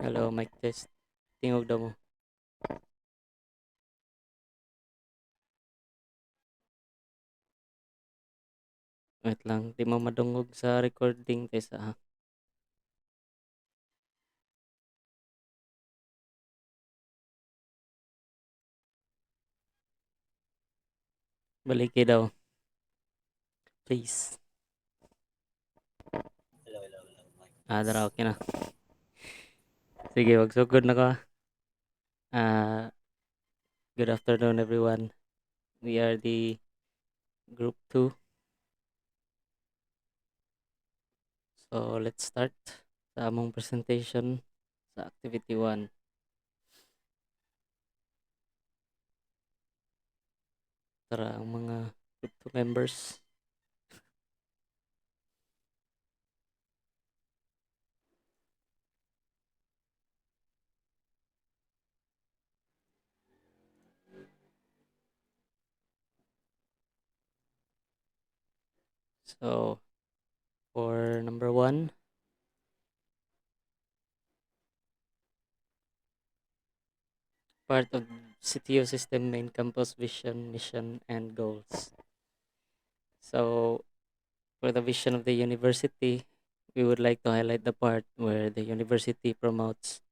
Hello, mic test. Tingog daw mo. Wait lang, di mo madungog sa recording test ha. Baliki daw, please. Dara, okay na. Sige, magsugod na ka. Good afternoon, everyone. We are the group 2. So, let's start sa among presentation sa activity 1. Tara, ang mga group 2 members. So, for number 1, part of CTO system main campus vision, mission, and goals. So, for the vision of the university, we would like to highlight the part where the university promotes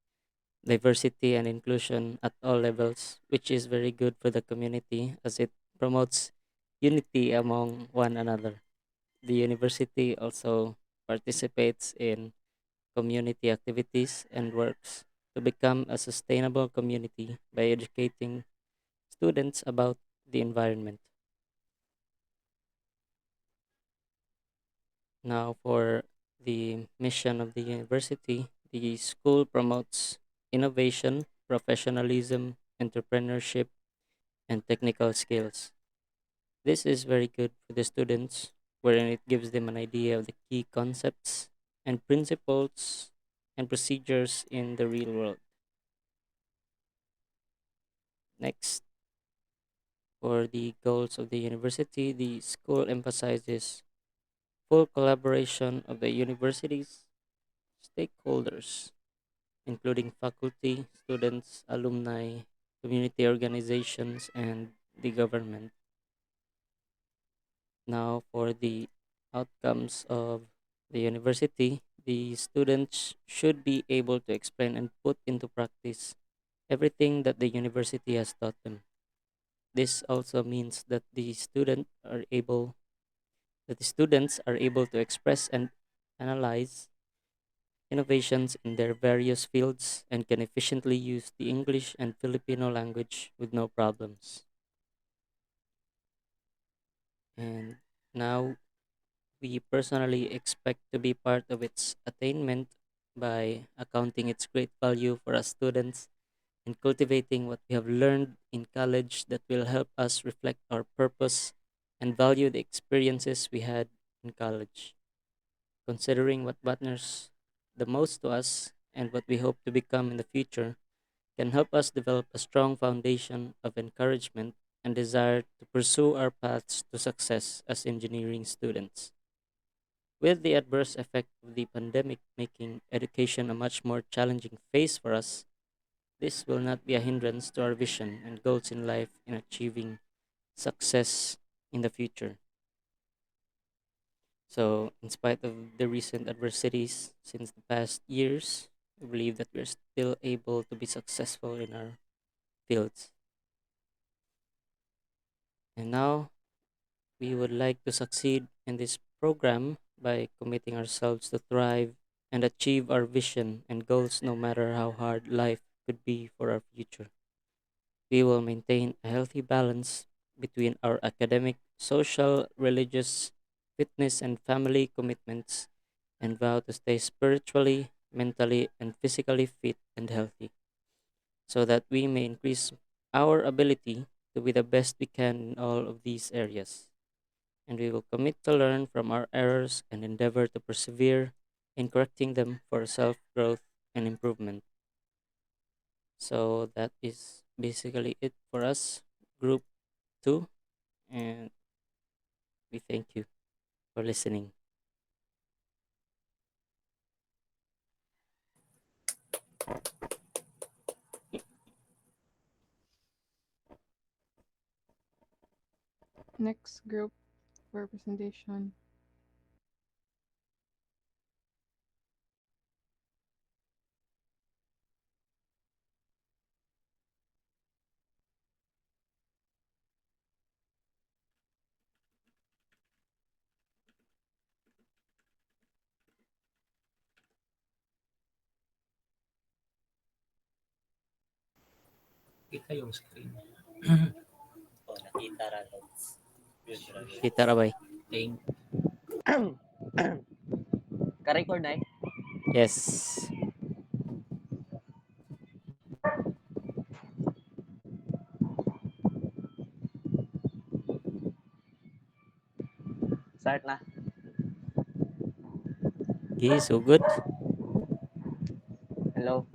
diversity and inclusion at all levels, which is very good for the community as it promotes unity among one another. The university also participates in community activities and works to become a sustainable community by educating students about the environment. Now, for the mission of the university, the school promotes innovation, professionalism, entrepreneurship, and technical skills. This is very good for the students, wherein it gives them an idea of the key concepts and principles and procedures in the real world. Next, for the goals of the university, the school emphasizes full collaboration of the university's stakeholders, including faculty, students, alumni, community organizations, and the government. Now, for the outcomes of the university, the students should be able to explain and put into practice everything that the university has taught them. This also means that the students are able to express and analyze innovations in their various fields and can efficiently use the English and Filipino language with no problems. And now we personally expect to be part of its attainment by accounting its great value for us students and cultivating what we have learned in college that will help us reflect our purpose and value the experiences we had in college. Considering what matters the most to us and what we hope to become in the future can help us develop a strong foundation of encouragement and desire to pursue our paths to success as engineering students. With the adverse effect of the pandemic making education a much more challenging phase for us, this will not be a hindrance to our vision and goals in life in achieving success in the future. So, in spite of the recent adversities since the past years, we believe that we're still able to be successful in our fields. And now, we would like to succeed in this program by committing ourselves to thrive and achieve our vision and goals no matter how hard life could be for our future. We will maintain a healthy balance between our academic, social, religious, fitness, and family commitments and vow to stay spiritually, mentally, and physically fit and healthy so that we may increase our ability to be the best we can in all of these areas. And we will commit to learn from our errors and endeavor to persevere in correcting them for self growth and improvement. So that is basically it for us, Group 2, and we thank you for listening. Next group representation. Kita yung screen. Kita ra bay. Thank Ka-record na eh. Yes. Start na. Okay, so good. Hello.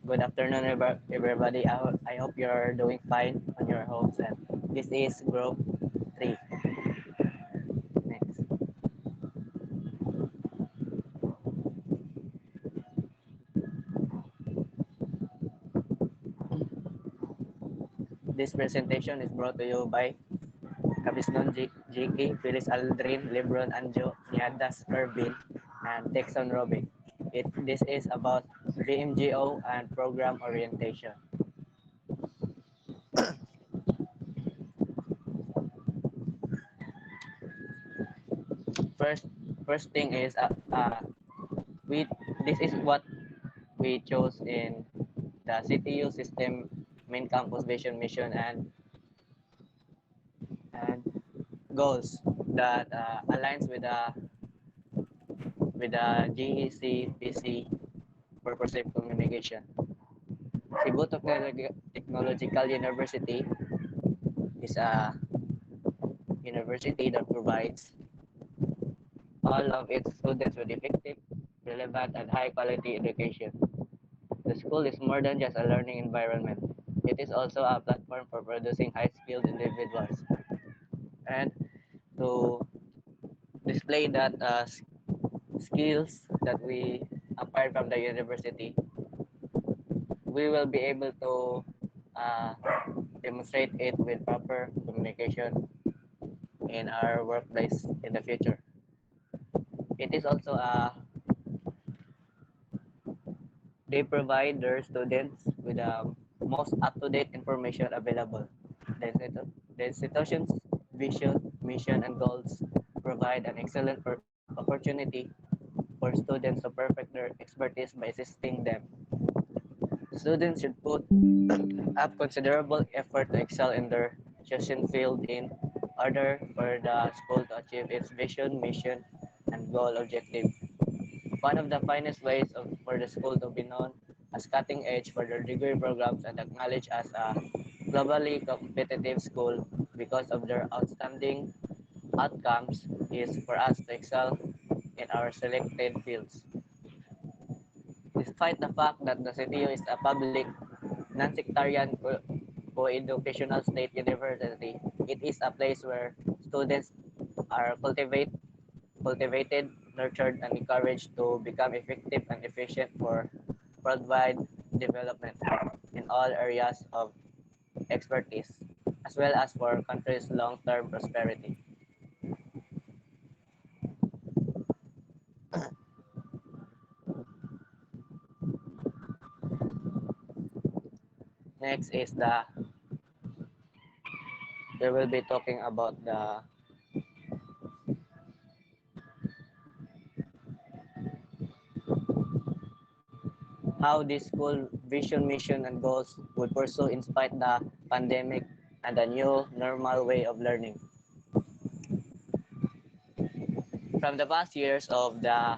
Good afternoon, everybody. I hope you're doing fine on your homes. And this is group 3. Next. This presentation is brought to you by Kabisnon JK, Phyllis Aldrin, Lebron Anjo, Niadas Irvin, and Texon Robic. This is about VMGO and program orientation. First, first thing is we this is what we chose in the CTU system main campus vision mission and goals that aligns with the GEC PC purposive communication. Cebu Technological University is a university that provides all of its students with effective, relevant, and high quality education. The school is more than just a learning environment. It is also a platform for producing high skilled individuals. And to display that skills that we acquired from the university, we will be able to uh, demonstrate it with proper communication in our workplace in the future. It is also they provide their students with the most up-to-date information available. The institution's vision, mission, and goals provide an excellent opportunity for students to perfect their expertise by assisting them. Students should put up considerable effort to excel in their chosen field in order for the school to achieve its vision, mission, and goal objective. One of the finest ways for the school to be known as cutting edge for their degree programs and acknowledged as a globally competitive school because of their outstanding outcomes is for us to excel in our selected fields. Despite the fact that the CTU is a public, non-sectarian co-educational state university, it is a place where students are cultivated, nurtured, and encouraged to become effective and efficient for worldwide development in all areas of expertise, as well as for country's long-term prosperity. Next is we will be talking about how this school vision, mission, and goals would pursue in spite the pandemic and the new normal way of learning. From the past years of the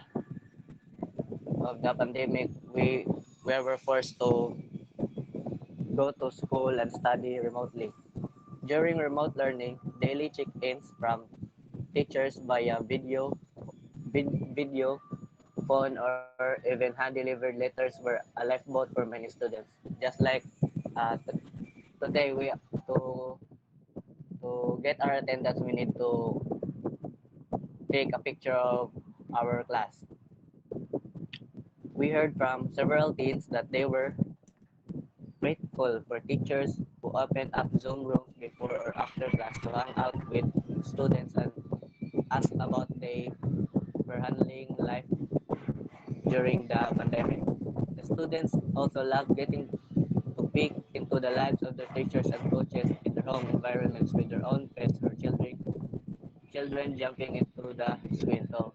pandemic, we were forced to go to school and study remotely. During remote learning, daily check-ins from teachers via video, phone, or even hand-delivered letters were a lifeboat for many students. Just like today, we to get our attendance, we need to take a picture of our class. We heard from several teens that they were grateful for teachers who opened up Zoom rooms before or after class to hang out with students and ask about they were handling life during the pandemic. The students also love getting to peek into the lives of their teachers and coaches in their home environments with their own pets or children jumping into the screen. So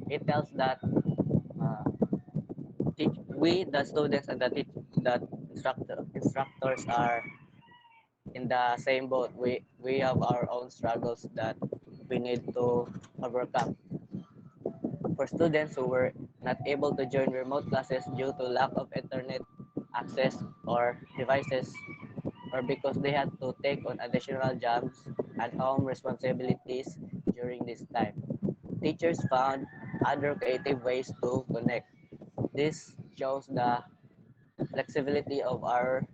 it tells that uh, we the students and the instructors are in the same boat. We have our own struggles that we need to overcome. For students who were not able to join remote classes due to lack of internet access or devices, or because they had to take on additional jobs and home responsibilities during this time, teachers found other creative ways to connect. This shows the flexibility of our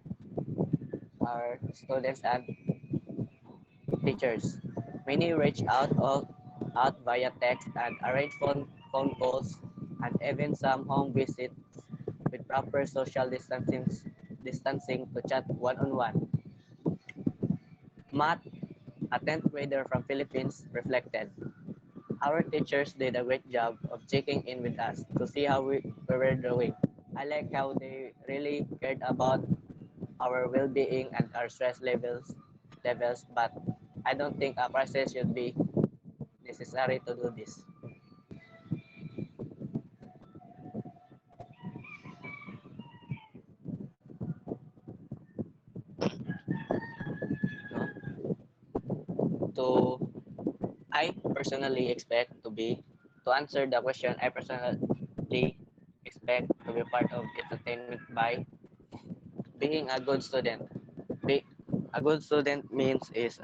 students and teachers. Many reach out via text and arrange phone calls and even some home visits with proper social distancing to chat one-on-one. Matt, a 10th grader from Philippines, reflected, our teachers did a great job of checking in with us to see how we were doing. I like how they really cared about our well-being and our stress levels, but I don't think a crisis should be necessary to do this. No? To I personally expect to answer the question. I personally expect to be part of entertainment by being a good student. Be, a good student means is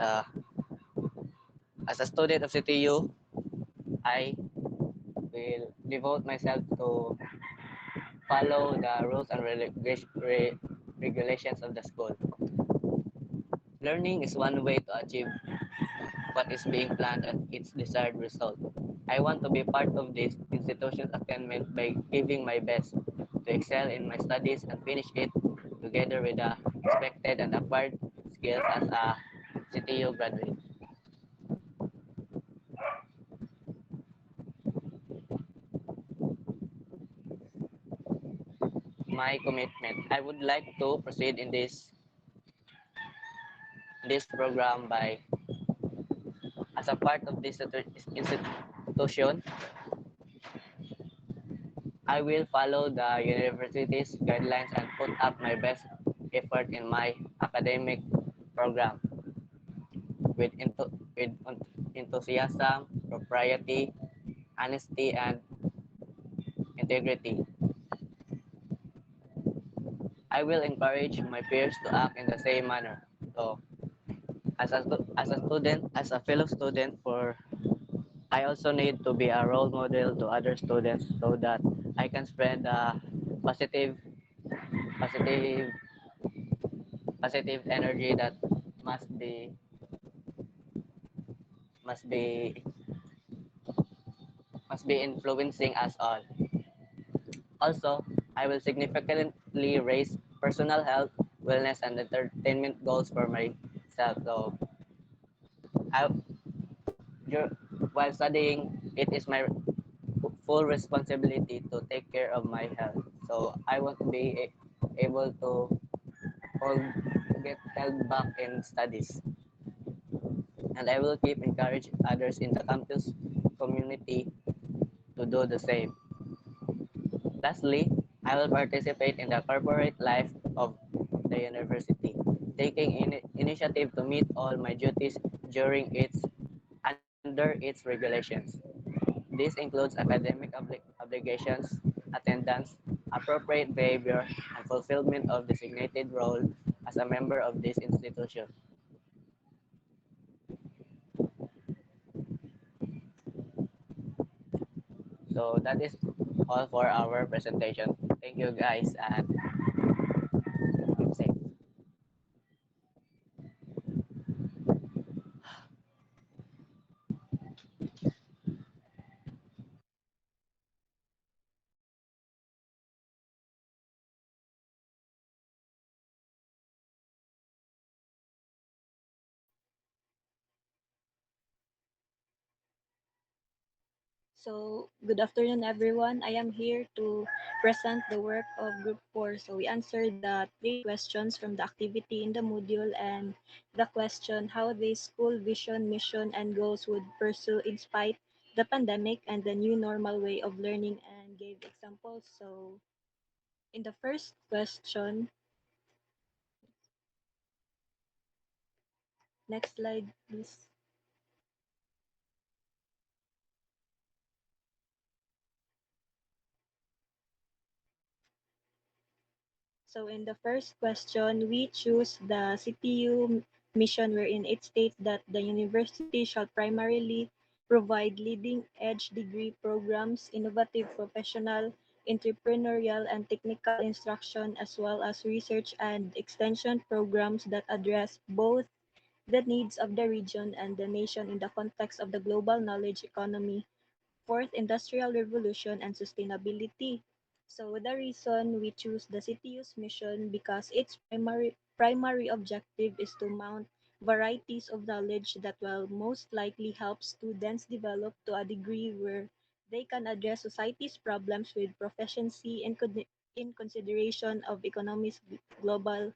as a student of CTU, I will devote myself to follow the rules and regulations of the school. Learning is one way to achieve what is being planned and its desired result. I want to be part of this institution's attainment by giving my best to excel in my studies and finish it together with the expected and acquired skills as a CTU graduate. My commitment. I would like to proceed in this program by as a part of this institution. I will follow the university's guidelines and put up my best effort in my academic program with, enthusiasm, propriety, honesty, and integrity. I will encourage my peers to act in the same manner. So, as a student, as a fellow student, I also need to be a role model to other students so that I can spread the positive, positive, positive energy that must be must be must be influencing us all. Also, I will significantly raise personal health, wellness, and entertainment goals for myself. So, I, while studying, it is my full responsibility to take care of my health. So, I won't be able to hold, get held back in studies. And I will keep encourage others in the campus community to do the same. Lastly, I will participate in the corporate life of the university, taking initiative to meet all my duties during under its regulations. This includes academic obligations, attendance, appropriate behavior, and fulfillment of designated role as a member of this institution. So that is all for our presentation. Thank you guys and keep safe. So, good afternoon, everyone. I am here to present the work of Group 4. So, we answered the three questions from the activity in the module and the question how the school vision, mission, and goals would pursue in spite the pandemic and the new normal way of learning and gave examples. So, in the first question, next slide, please. So in the first question, we choose the CPU mission wherein it states that the university shall primarily provide leading-edge degree programs, innovative professional, entrepreneurial, and technical instruction, as well as research and extension programs that address both the needs of the region and the nation in the context of the global knowledge economy, fourth industrial revolution, and sustainability. So the reason we choose the CTU's mission because its primary objective is to mount varieties of knowledge that will most likely help students develop to a degree where they can address society's problems with proficiency in consideration of economy's global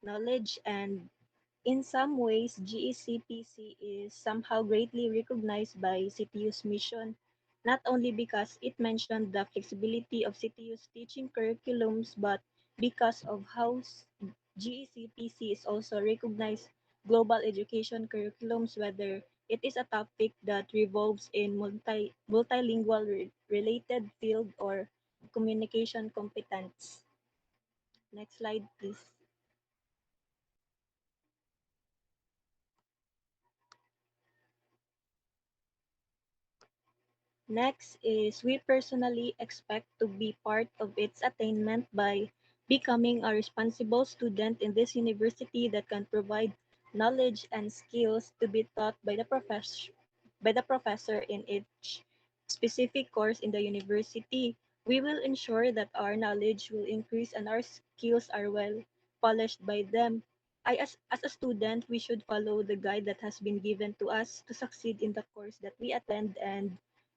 knowledge. And in some ways, GECPC is somehow greatly recognized by CTU's mission, not only because it mentioned the flexibility of CTU's teaching curriculums, but because of how GECPC is also recognized global education curriculums, whether it is a topic that revolves in multilingual related field or communication competence. Next slide, please. Next is we personally expect to be part of its attainment by becoming a responsible student in this university that can provide knowledge and skills to be taught by the professor in each specific course in the university. We will ensure that our knowledge will increase and our skills are well polished by them. As a student, we should follow the guide that has been given to us to succeed in the course that we attend and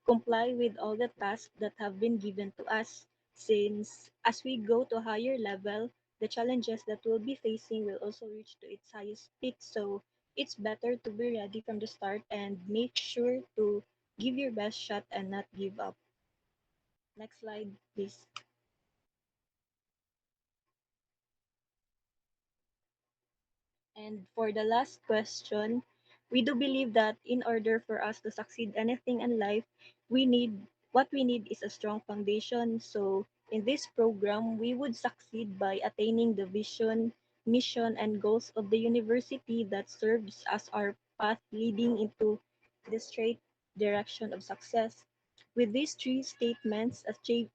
comply with all the tasks that have been given to us, since as we go to a higher level, the challenges that we'll be facing will also reach to its highest peak. So it's better to be ready from the start and make sure to give your best shot and not give up. Next slide, please. And for the last question, we do believe that in order for us to succeed anything in life, we need is a strong foundation. So in this program, we would succeed by attaining the vision, mission, and goals of the university that serves as our path leading into the straight direction of success. With these three statements,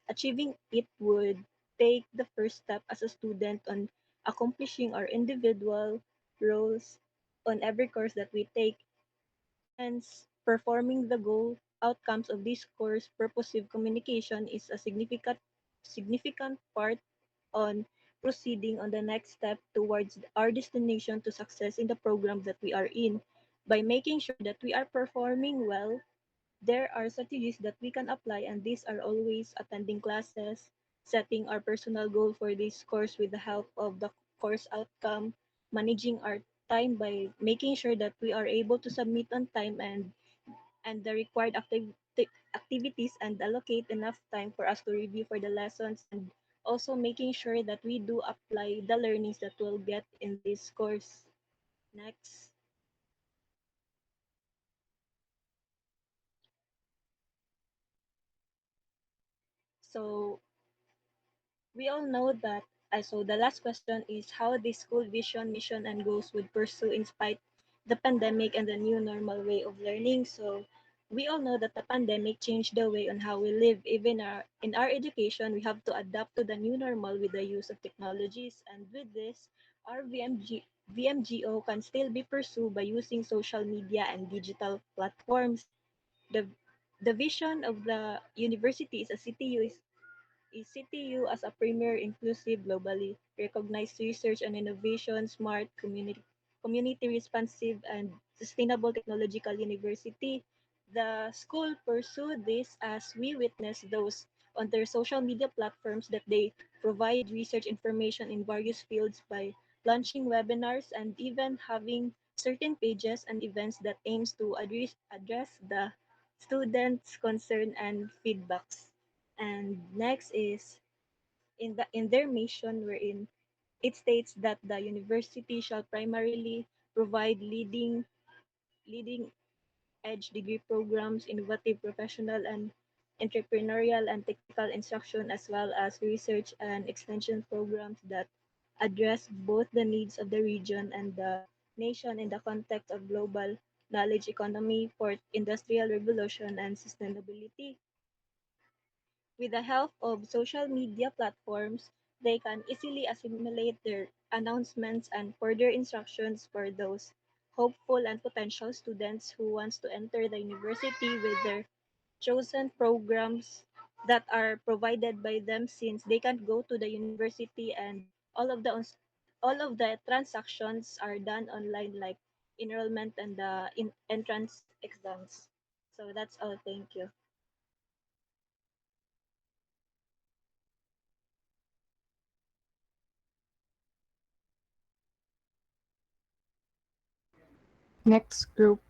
achieving it would take the first step as a student on accomplishing our individual roles on every course that we take. Hence, performing the goal outcomes of this course, purposive communication, is a significant part on proceeding on the next step towards our destination to success in the program that we are in. By making sure that we are performing well, there are strategies that we can apply, and these are always attending classes, setting our personal goal for this course with the help of the course outcome, managing our time by making sure that we are able to submit on time and the required activities and allocate enough time for us to review for the lessons, and also making sure that we do apply the learnings that we'll get in this course. Next. So we all know that, so the last question is how the school vision, mission, and goals would pursue in spite the pandemic and the new normal way of learning. So we all know that the pandemic changed the way on how we live. Even in our education, we have to adapt to the new normal with the use of technologies. And with this, our VMGO can still be pursued by using social media and digital platforms. The, the vision of the university is a CTU as a premier, inclusive, globally recognized research and innovation, smart, community responsive, and sustainable technological university. The school pursue this as we witness those on their social media platforms that they provide research information in various fields by launching webinars and even having certain pages and events that aims to address the students' concern and feedbacks. And next is in their mission wherein it states that the university shall primarily provide leading edge degree programs, innovative professional and entrepreneurial and technical instruction, as well as research and extension programs that address both the needs of the region and the nation in the context of global knowledge economy, fourth industrial revolution, and sustainability. With the help of social media platforms, they can easily assimilate their announcements and further instructions for those hopeful and potential students who wants to enter the university with their chosen programs that are provided by them since they can't go to the university and all of the all of the transactions are done online like enrollment and the entrance exams. So that's all. Thank you. Next group.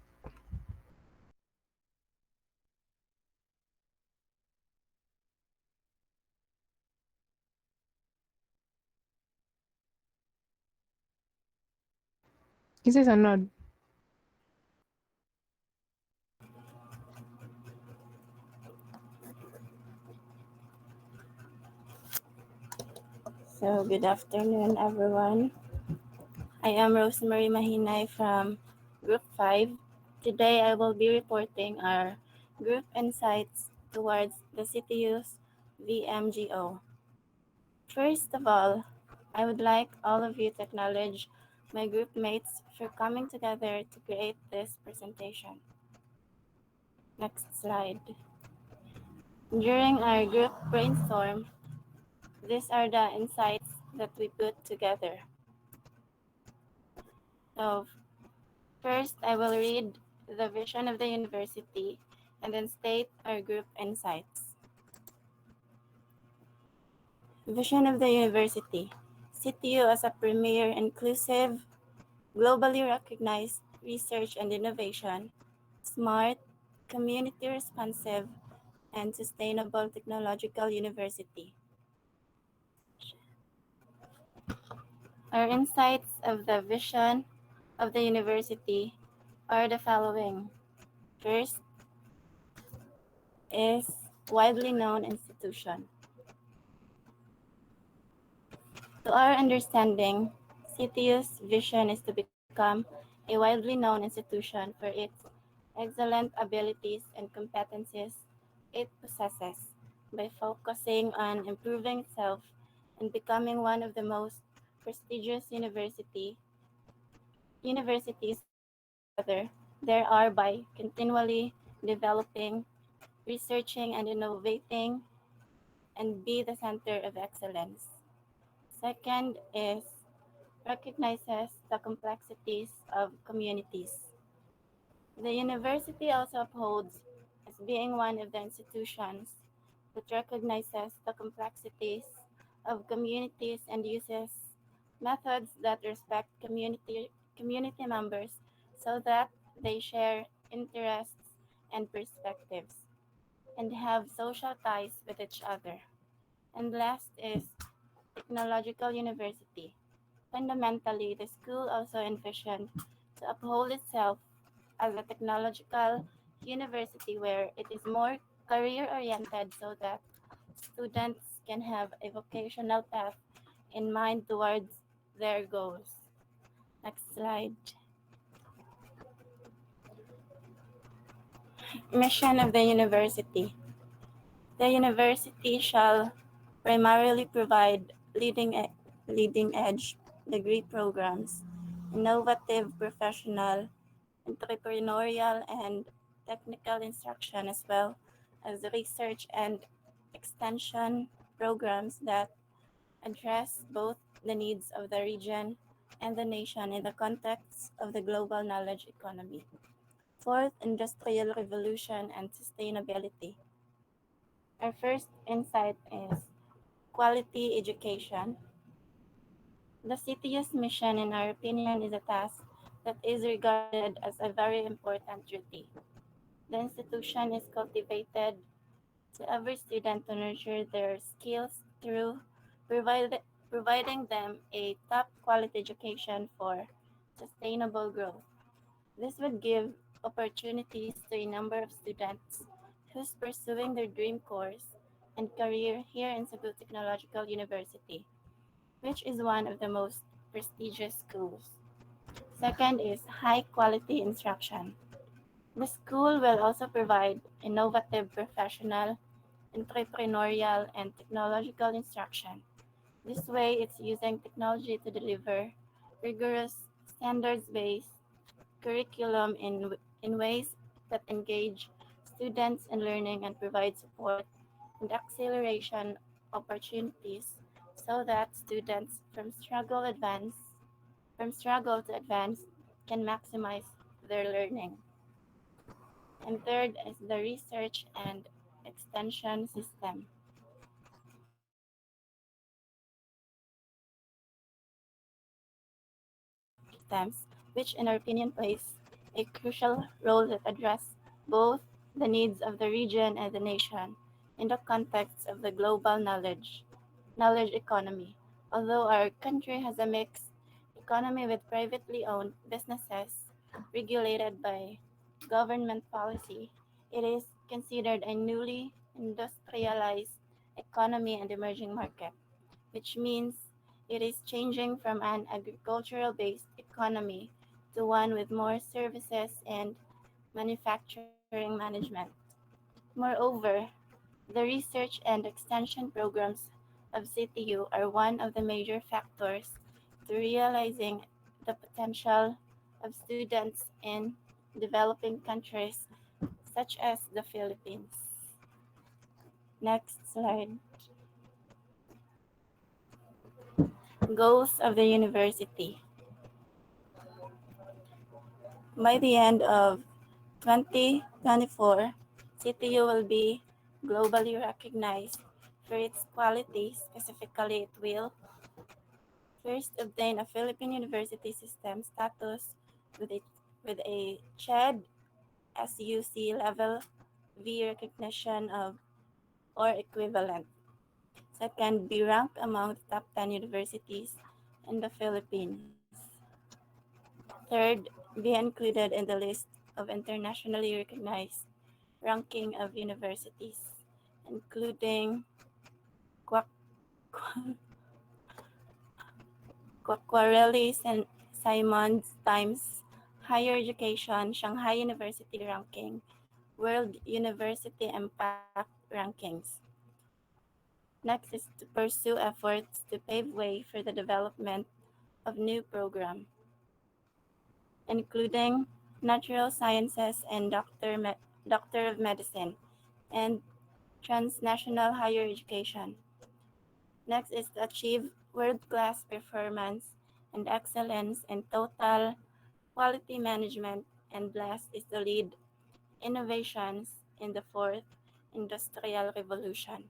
Isa sunod. So, good afternoon, everyone. I am Rosemary Mahinay from Group 5. Today, I will be reporting our group insights towards the CTU's VMGO. First of all, I would like all of you to acknowledge my group mates for coming together to create this presentation. Next slide. During our group brainstorm, these are the insights that we put together. So, first, I will read the vision of the university and then state our group insights. Vision of the university. CTU as a premier, inclusive, globally recognized research and innovation, smart, community responsive, and sustainable technological university. Our insights of the vision of the university are the following. First is widely known institution. To our understanding, CTU's vision is to become a widely known institution for its excellent abilities and competencies it possesses by focusing on improving itself and becoming one of the most prestigious universities rather there are by continually developing, researching and innovating and be the center of excellence. Second is recognizes the complexities of communities. The university also upholds as being one of the institutions that recognizes the complexities of communities and uses methods that respect community members so that they share interests and perspectives and have social ties with each other. And last is technological university. Fundamentally, the school also envisioned to uphold itself as a technological university where it is more career oriented so that students can have a vocational path in mind towards their goals. Next slide. Mission of the university. The university shall primarily provide leading edge degree programs, innovative professional, entrepreneurial, and technical instruction, as well as research and extension programs that address both the needs of the region and the nation in the context of the global knowledge economy. Fourth, industrial revolution and sustainability. Our first insight is quality education. The CTU's mission, in our opinion, is a task that is regarded as a very important duty. The institution is cultivated to every student to nurture their skills through provide, providing them a top quality education for sustainable growth. This would give opportunities to a number of students who's pursuing their dream course and career here in Cebu Technological University, which is one of the most prestigious schools. Second is high quality instruction. The school will also provide innovative professional, entrepreneurial, and technological instruction. This way, it's using technology to deliver rigorous, standards based curriculum in ways that engage students in learning and provide support and acceleration opportunities so that students from struggle to advance can maximize their learning. And third is the research and extension system. Systems, which in our opinion plays a crucial role that address both the needs of the region and the nation in the context of the global knowledge economy. Although our country has a mixed economy with privately owned businesses regulated by government policy, it is considered a newly industrialized economy and emerging market, which means it is changing from an agricultural based economy to one with more services and manufacturing management. Moreover, the research and extension programs of CTU are one of the major factors to realizing the potential of students in developing countries such as the Philippines. Next slide. Goals of the university. By the end of 2024, CTU will be globally recognized for its quality. Specifically, it will first obtain a Philippine University System status with a CHED SUC level V recognition of or equivalent. Second, be ranked among the top 10 universities in the Philippines. Third, be included in the list of internationally recognized ranking of universities, including Quack Quacquarelli and Simons Times Higher Education Shanghai University Ranking, World University Impact Rankings. Next is to pursue efforts to pave way for the development of new programs, including natural sciences and Doctor of Medicine, and transnational higher education. Next is to achieve world-class performance and excellence in total quality management, and last is to lead innovations in the fourth industrial revolution.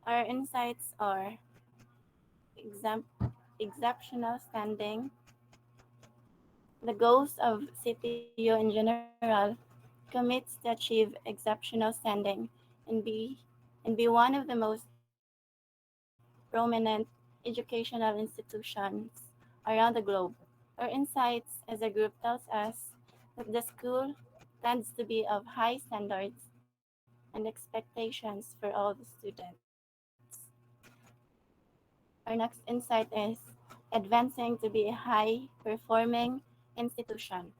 Our insights are exam- exceptional standing. The goals of CTU in general commits to achieve exceptional standing and be and be one of the most prominent educational institutions around the globe. Our insights as a group tells us that the school tends to be of high standards and expectations for all the students. Our next insight is advancing to be a high performing institution.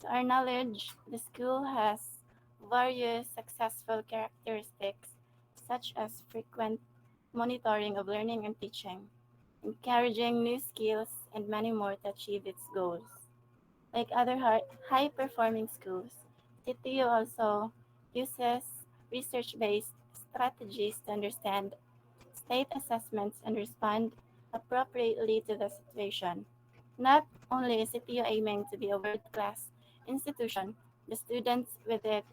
To our knowledge, the school has various successful characteristics such as frequent monitoring of learning and teaching, encouraging new skills, and many more to achieve its goals. Like other high performing schools, CTU also uses research based strategies to understand state assessments and respond appropriately to the situation. Not only is CTU aiming to be a world class institution, The students with it,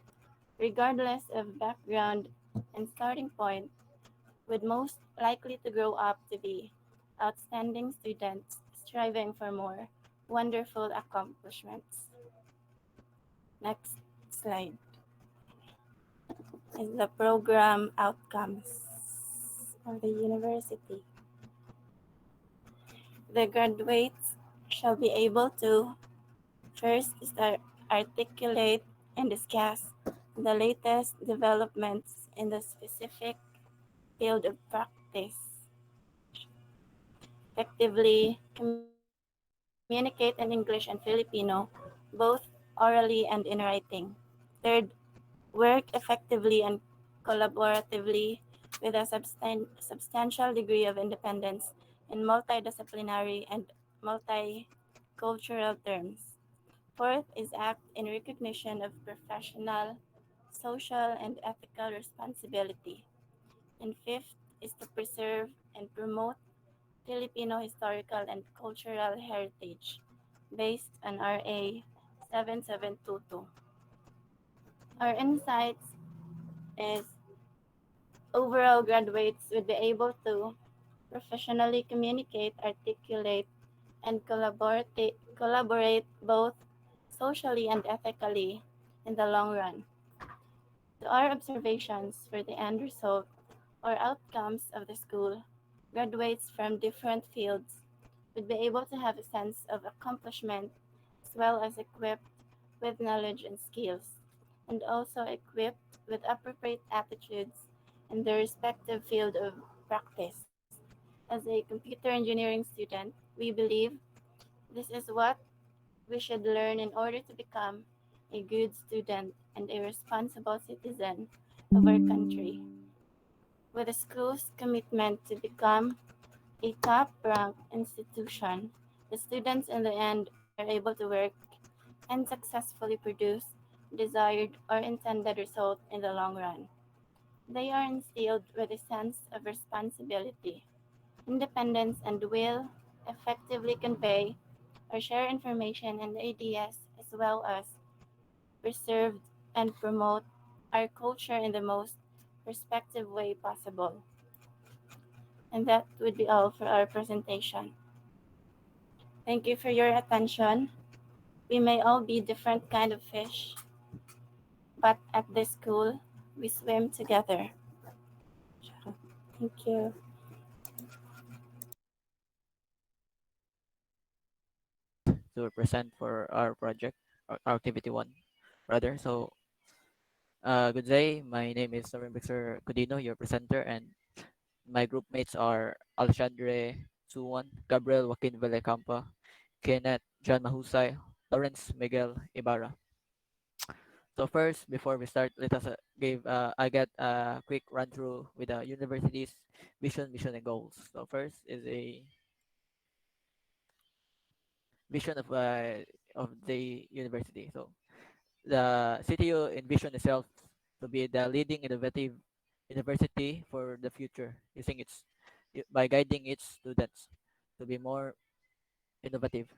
regardless of background and starting point, would most likely to grow up to be outstanding students striving for more wonderful accomplishments. Next slide is the program outcomes of the university. The graduates shall be able to first articulate and discuss the latest developments in the specific field of practice, effectively communicate in English and Filipino, both orally and in writing. Third, work effectively and collaboratively with a substantial degree of independence in multidisciplinary and multicultural terms. Fourth is act in recognition of professional, social, and ethical responsibility. And fifth is to preserve and promote Filipino historical and cultural heritage based on RA 7722. Our insights is overall graduates would be able to professionally communicate, articulate, and collaborate both socially and ethically in the long run. To our observations for the end result or outcomes of the school, graduates from different fields would be able to have a sense of accomplishment as well as equipped with knowledge and skills, and also equipped with appropriate attitudes in their respective field of practice. As a computer engineering student, we believe this is what we should learn in order to become a good student and a responsible citizen of our country. With the school's commitment to become a top ranked institution, the students in the end are able to work and successfully produce desired or intended result in the long run. They are instilled with a sense of responsibility, independence, and will effectively convey or share information and ideas as well as preserve and promote our culture in the most respective way possible. And that would be all for our presentation. Thank you for your attention. We may all be different kind of fish, but at this school, we swim together. Thank you. To present for our project, our activity one, rather. So, good day. My name is Victor Codino, your presenter, and my group mates are Alexandre Suwan, Gabriel Joaquin Villecampa, Kenneth John Mahusay, Lawrence Miguel Ibarra. So first, before we start, let us I get a quick run through with the university's vision, mission, and goals. So first is a vision of the university. So the CTU envision itself to be the leading innovative university for the future, using by guiding its students to be more innovative.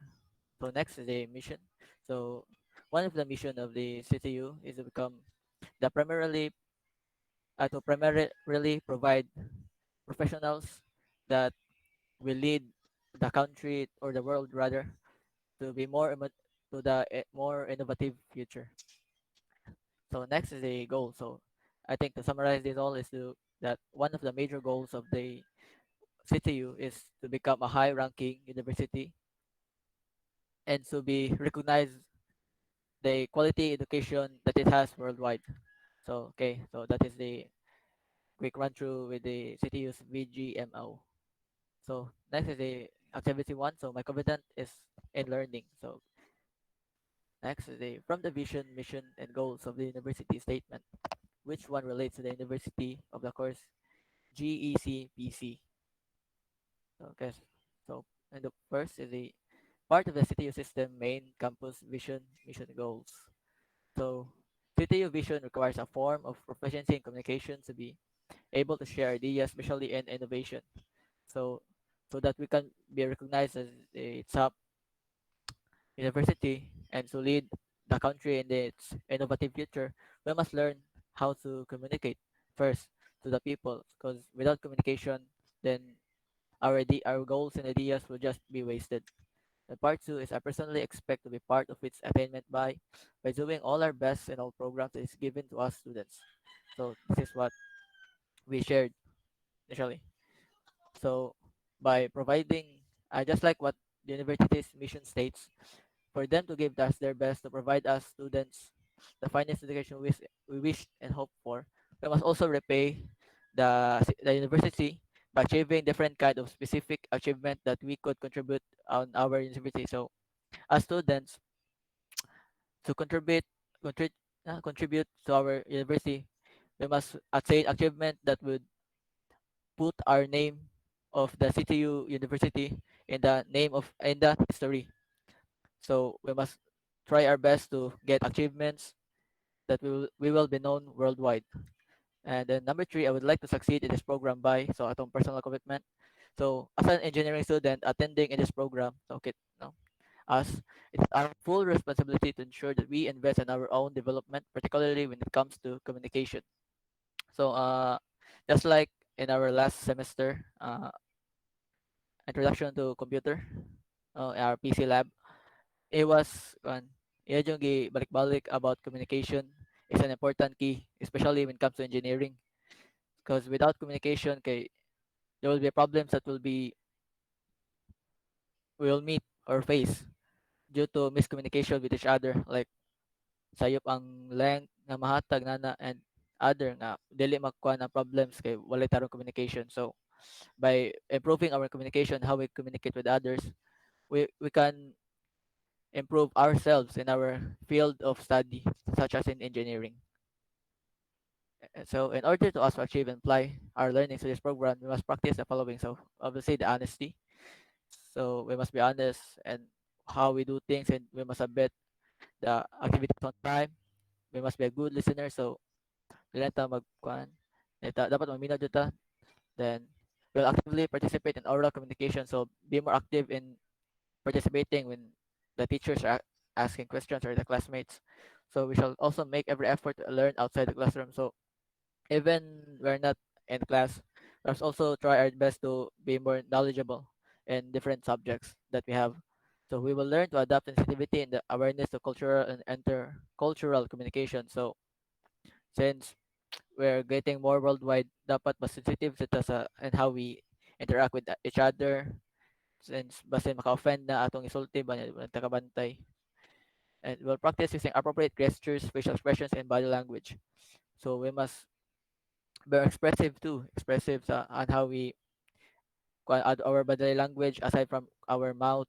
So next is the mission. So one of the mission of the CTU is to become the primarily provide professionals that will lead the country or the world rather to be to the more innovative future. So next is the goal. So I think to summarize this all is that one of the major goals of the CTU is to become a high ranking university and to be recognized the quality education that it has worldwide. So okay, so that is the quick run through with the CTU's VGMO. So next is the activity one. So my confident is in learning. So next is the from the vision, mission, and goals of the university statement. Which one relates to the university of the course GECPC? Okay, so and the first is the part of the CTU system main campus vision, mission, goals. So CTU vision requires a form of proficiency in communication to be able to share ideas, especially in innovation. So so that we can be recognized as a top university and to lead the country in its innovative future, we must learn how to communicate first to the people. Because without communication, then our goals and ideas will just be wasted. And part two is I personally expect to be part of its attainment by doing all our best in all programs that is given to us students. So this is what we shared initially. So by providing, just like what the university's mission states, for them to give us their best to provide us students the finest education we wish and hope for, we must also repay the university by achieving different kind of specific achievement that we could contribute on our university. So as students, to contribute to our university, we must attain achievement that would put our name of the CTU University in the name of in the history. So we must try our best to get achievements that we will be known worldwide. And then number three, I would like to succeed in this program by so atong personal commitment. So as an engineering student attending in this program, so okay, no, us, it is our full responsibility to ensure that we invest in our own development, particularly when it comes to communication. So just like in our last semester, introduction to computer, our PC lab, it was yung balik-balik about communication is an important key, especially when it comes to engineering. Because without communication, there will be problems that we will meet or face due to miscommunication with each other. Like sayop ang length nga mahatag nana and other nga dili makuha ng problems kay walay tarong communication. So by improving our communication, how we communicate with others, we can improve ourselves in our field of study, such as in engineering. So in order to us achieve and apply our learnings to this program, we must practice the following. So obviously the honesty. So we must be honest and how we do things, and we must submit the activities on time. We must be a good listener. So dili ta magkuan. Dapat maminaw jud ta. Then we'll actively participate in oral communication. So be more active in participating when the teachers are asking questions or the classmates. So we shall also make every effort to learn outside the classroom. So even we're not in class, we must also try our best to be more knowledgeable in different subjects that we have. So we will learn to adapt sensitivity and the awareness to cultural and intercultural communication. So since we're getting more worldwide, dapat mas sensitive sita sa and how we interact with each other, since basin maka-offend na atong isulti ba niya tagabantay. And we'll practice using appropriate gestures, facial expressions, and body language. So we must be expressive too, expressive on how we add our body language aside from our mouth.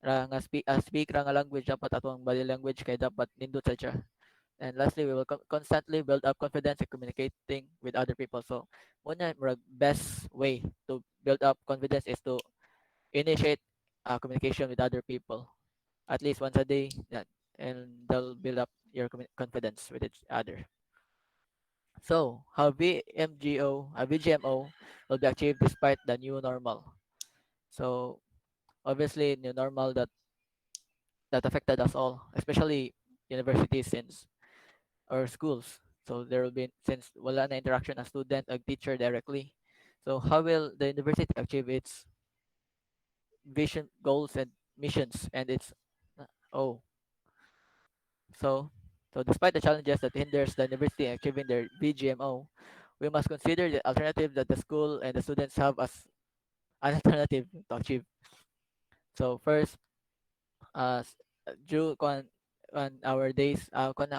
Nga speak ra nga language dapat atong body language kay dapat nindot sa siya. And lastly, we will constantly build up confidence in communicating with other people. So, muna, best way to build up confidence is to initiate communication with other people at least once a day, yeah, and they'll build up your confidence with each other. So, how VGMO will be achieved despite the new normal. So, obviously, new normal that affected us all, especially universities since or schools. So there will be since wala na interaction ng student and teacher directly. So how will the university achieve its vision, goals, and missions and its oh so so despite the challenges that hinders the university in achieving their BGMO, we must consider the alternative that the school and the students have as an alternative to achieve. So first, due on our days,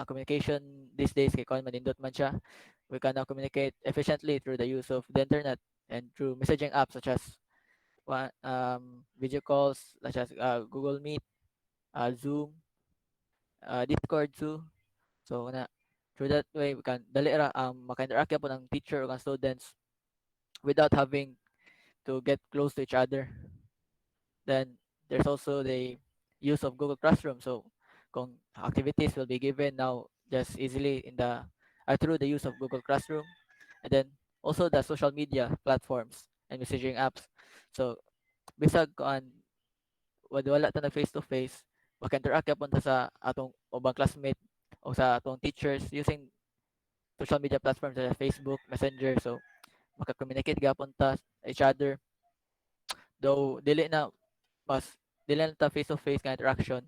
communication these days kay kon manindot man siya, we can now communicate efficiently through the use of the internet and through messaging apps such as video calls such as Google Meet, Zoom, Discord too. So na through that way we can dali ra maka-interact po ng teacher o students without having to get close to each other. Then there's also the use of Google Classroom. So kung activities will be given now just easily in the through the use of Google Classroom, and then also the social media platforms and messaging apps. So bisag on wala ta na face to face, maka-interact gyapon ta sa atong ubang classmate o sa atong teachers using social media platforms such as Facebook, Messenger. So maka-communicate gyapon ta each other, though mas dili na ta face to face ka interaction.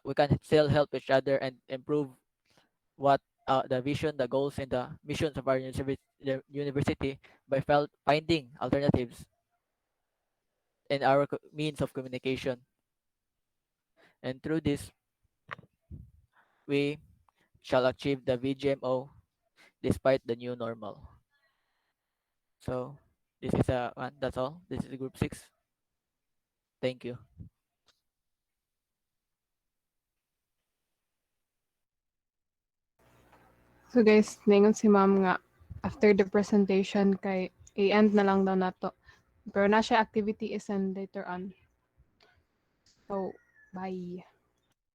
We can still help each other and improve what the vision, the goals, and the missions of our university by finding alternatives in our means of communication. And through this, we shall achieve the VGMO despite the new normal. So this is one. That's all. This is Group 6. Thank you. So guys, ningon si ma'am nga after the presentation kay i-end na lang daw nato. Pero na siya activity is and later on. So, bye.